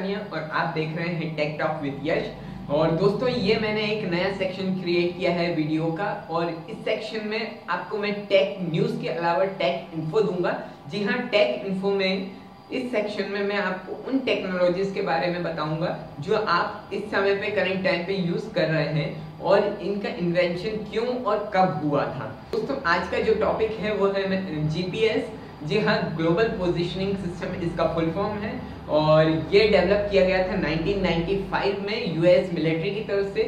सानिया और आप देख रहे हैं टेक टॉक विद यश। और दोस्तों ये मैंने एक नया सेक्शन क्रिएट किया है वीडियो का, और इस सेक्शन में आपको मैं टेक न्यूज़ के अलावा टेक इन्फो दूंगा। जी हाँ, टेक इन्फो में इस सेक्शन में मैं आपको उन टेक्नोलॉजीज के बारे में बताऊंगा जो आप इस समय पे करंट टाइम पे यूज कर रहे हैं और इनका इन्वेंशन क्यों और कब हुआ था। दोस्तों आज का जो टॉपिक है वो है जीपीएस। जी हाँ, ग्लोबल पोजिशनिंग सिस्टम इसका फुल फॉर्म है और ये डेवलप किया गया था 1995 में यूएस मिलिट्री की तरफ से।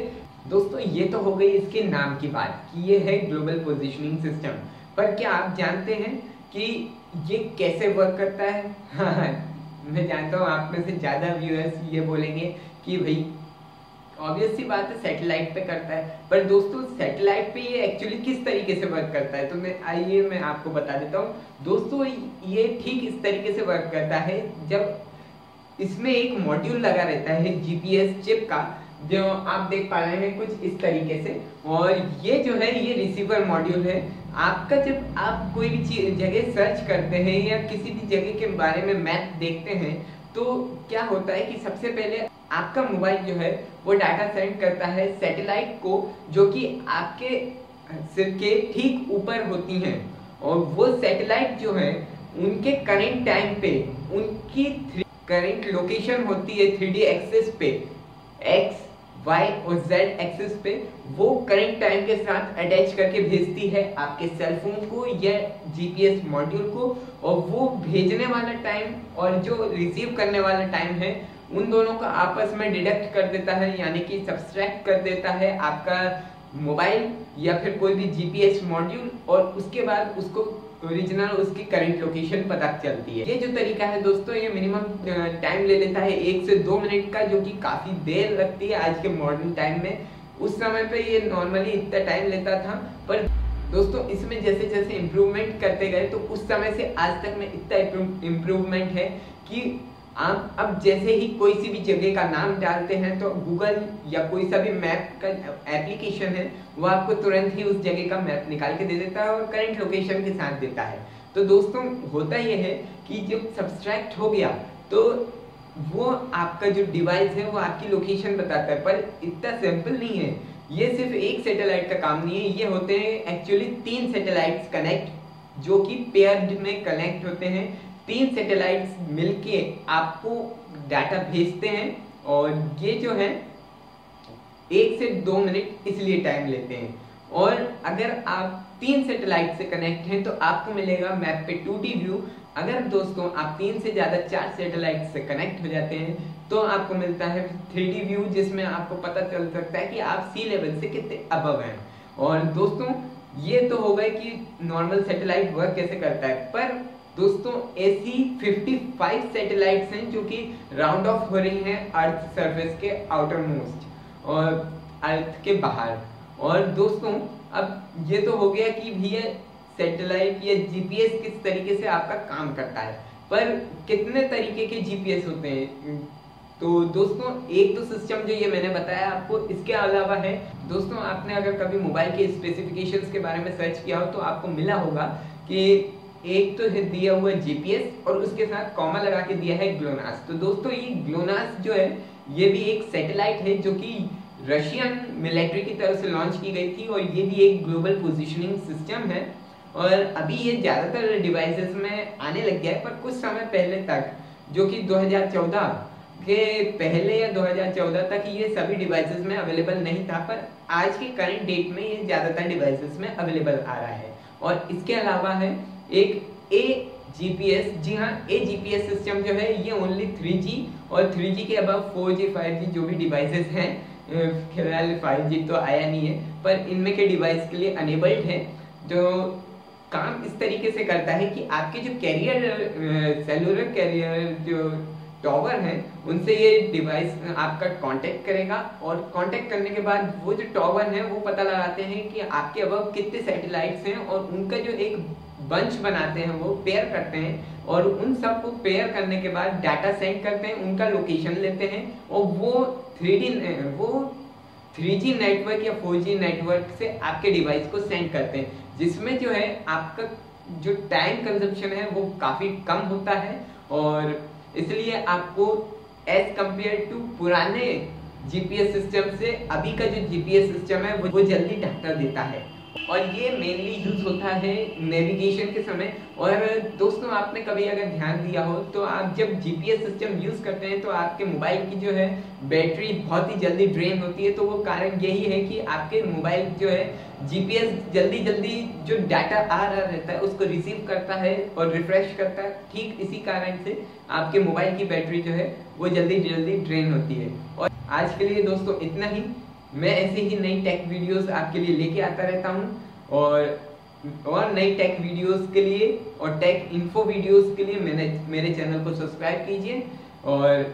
दोस्तों ये तो हो गई इसके नाम की बात कि ये है ग्लोबल पोजिशनिंग सिस्टम, पर क्या आप जानते हैं कि ये कैसे वर्क करता है? हाँ, मैं जानता हूँ आप में से ज़्यादा व्यूअर्स ये बोलेंगे कि भाई ऑब्वियस सी बात है सैटेलाइट पे करता है, पर दोस्तों सैटेलाइट पे ये एक्चुअली किस तरीके से वर्क करता है तो मैं आपको बता देता हूँ। दोस्तों ये ठीक इस तरीके से वर्क करता है जब इसमें एक मॉड्यूल लगा रहता है जीपीएस चिप का, जो आप देख पा रहे हैं कुछ इस तरीके से, और ये जो है ये रिसीवर मॉड्यूल है आपका। जब आप कोई भी जगह सर्च करते हैं या किसी भी जगह के बारे में मैप देखते हैं तो क्या होता है कि सबसे पहले आपका मोबाइल जो है वो डाटा सेंड करता है सैटेलाइट को, जो कि आपके सिर के ठीक ऊपर होती हैं, और वो सैटेलाइट जो है उनके करंट टाइम पे उनकी करंट लोकेशन होती है 3D एक्सिस पे, एक्स वाई और जेड एक्सिस पे, वो करंट टाइम के साथ अटैच करके भेजती है आपके सेल फोन को या जीपीएस मॉड्यूल को, और वो भेजने वाला टाइम और जो रिसीव करने वाला टाइम है उन दोनों का आपस में डिडक्ट कर देता है, यानी कि सब्सट्रैक्ट कर देता है आपका मोबाइल या फिर कोई भी जीपीएस मॉड्यूल, और उसके बाद उसको ओरिजिनल उसकी करंट लोकेशन पता चलती है। ये जो तरीका है दोस्तों ये मिनिमम टाइम ले लेता है 1 से 2 मिनट का, जो कि काफी देर लगती है आज के मॉडर्न टाइम में। उस समय पे ये नॉर्मली इतना टाइम लेता था, पर दोस्तों इसमें जैसे जैसे इम्प्रूवमेंट करते गए तो उस समय से आज तक में इतना इम्प्रूवमेंट है कि आप अब जैसे ही कोई सी भी जगह का नाम डालते हैं तो गूगल या कोई सा भी मैप का एप्लीकेशन है वो आपको तुरंत ही उस जगह का मैप निकाल के दे देता है और करंट लोकेशन के साथ देता है। तो दोस्तों होता यह है कि जब सब्सट्रैक्ट हो गया तो वो आपका जो डिवाइस है वो आपकी लोकेशन बताता है, पर इतना सिंपल नहीं है। ये सिर्फ एक सैटेलाइट का काम नहीं है, ये होते हैं एक्चुअली 3 सैटेलाइट्स कनेक्ट, जो कि पेयर्ड में कनेक्ट होते हैं। 3 सैटेलाइट्स मिलके आपको डाटा भेजते हैं, और ये जो है 1 से 2 मिनट इसलिए टाइम लेते हैं। और अगर आप 3 सैटेलाइट से कनेक्ट हैं तो आपको मिलेगा मैप पे 2D व्यू। अगर दोस्तों आप 3 से ज्यादा 4 सैटेलाइट से कनेक्ट हो जाते हैं तो आपको मिलता है 3D व्यू, जिसमें आपको पता चल सकता है कि आप सी लेवल से कितने अबव हैं। और दोस्तों ये तो हो गए कि नॉर्मल सैटेलाइट वर्क कैसे करता है, पर दोस्तों ऐसी 55 सैटेलाइट्स हैं जो कि राउंड ऑफ हो रही हैं अर्थ सरफेस के आउटर मोस्ट और अर्थ के बाहर। और दोस्तों अब ये तो हो गया कि भैया सैटेलाइट या जीपीएस किस तरीके से आपका काम करता है, पर कितने तरीके के जीपीएस होते हैं। तो दोस्तों एक तो सिस्टम जो ये मैंने बताया आपको, इसके अलावा है दोस्तों आपने अगर कभी मोबाइल के स्पेसिफिकेशंस के बारे में सर्च किया हो तो आपको मिला होगा कि एक तो है दिया हुआ जीपीएस और उसके साथ कॉमा लगा के दिया है ग्लोनास। तो दोस्तों ये ग्लोनास जो है ये भी एक सैटेलाइट है जो कि रशियन मिलिट्री की तरफ से लॉन्च की गई थी, और ये भी एक ग्लोबल पोजिशनिंग सिस्टम है। और अभी ये ज्यादातर डिवाइसेस में आने लग गया है, पर कुछ समय पहले तक, जो कि 2014 के पहले या 2014 तक ये सभी डिवाइसेस में अवेलेबल नहीं था, पर आज के करंट डेट में ये ज्यादातर डिवाइसेस में अवेलेबल आ रहा है। और इसके अलावा है एक ए जीपीएस। जी हाँ, ए जीपीएस सिस्टम जो है ये ओनली 3G और 3G के अबव 4G 5G जो भी डिवाइसेस हैं, फिलहाल 5G तो आया नहीं है, पर इनमें के डिवाइस के लिए अनेबल्ड है। जो काम इस तरीके से करता है कि आपके जो कैरियर सेलुलर कैरियर जो टॉवर है उनसे ये डिवाइस आपका कांटेक्ट करेगा, और कांटेक्ट करने के बाद वो जो टॉवर है वो पता लगाते हैं कि आपके अबव कितने सैटेलाइट्स हैं, और उनका जो एक बंच बनाते हैं वो पेयर करते हैं, और उन सब को पेयर करने के बाद डाटा सेंड करते हैं, उनका लोकेशन लेते हैं, और वो 3G नेटवर्क या 4G नेटवर्क से आपके डिवाइस को सेंड करते हैं, जिसमें जो है आपका जो टाइम कंजप्शन है वो काफी कम होता है, और इसलिए आपको एज कंपेयर टू पुराने जीपीएस सिस्टम से अभी का जो जीपीएस सिस्टम है वो जल्दी टक्कर देता है और ये मेनली यूज होता है नेविगेशन के समय। और दोस्तों आपने कभी अगर ध्यान दिया हो तो आप जब जीपीएस सिस्टम यूज करते हैं तो आपके मोबाइल की जो है बैटरी बहुत ही जल्दी ड्रेन होती है। तो वो कारण यही है कि आपके मोबाइल जो है जीपीएस जल्दी जल्दी जो डाटा आ रहा रहता है उसको रिसीव करता है और रिफ्रेश करता है। ठीक इसी कारण से आपके मोबाइल की बैटरी जो है वो जल्दी जल्दी ड्रेन होती है। और आज के लिए दोस्तों इतना ही। मैं ऐसे ही नई टेक वीडियोस आपके लिए लेके आता रहता हूँ और नई टेक वीडियोस के लिए और टेक इन्फो वीडियोस के लिए मेरे चैनल को सब्सक्राइब कीजिए। और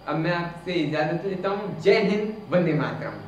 अब मैं आपसे इजाजत लेता हूँ। जय हिंद, वंदे मातरम।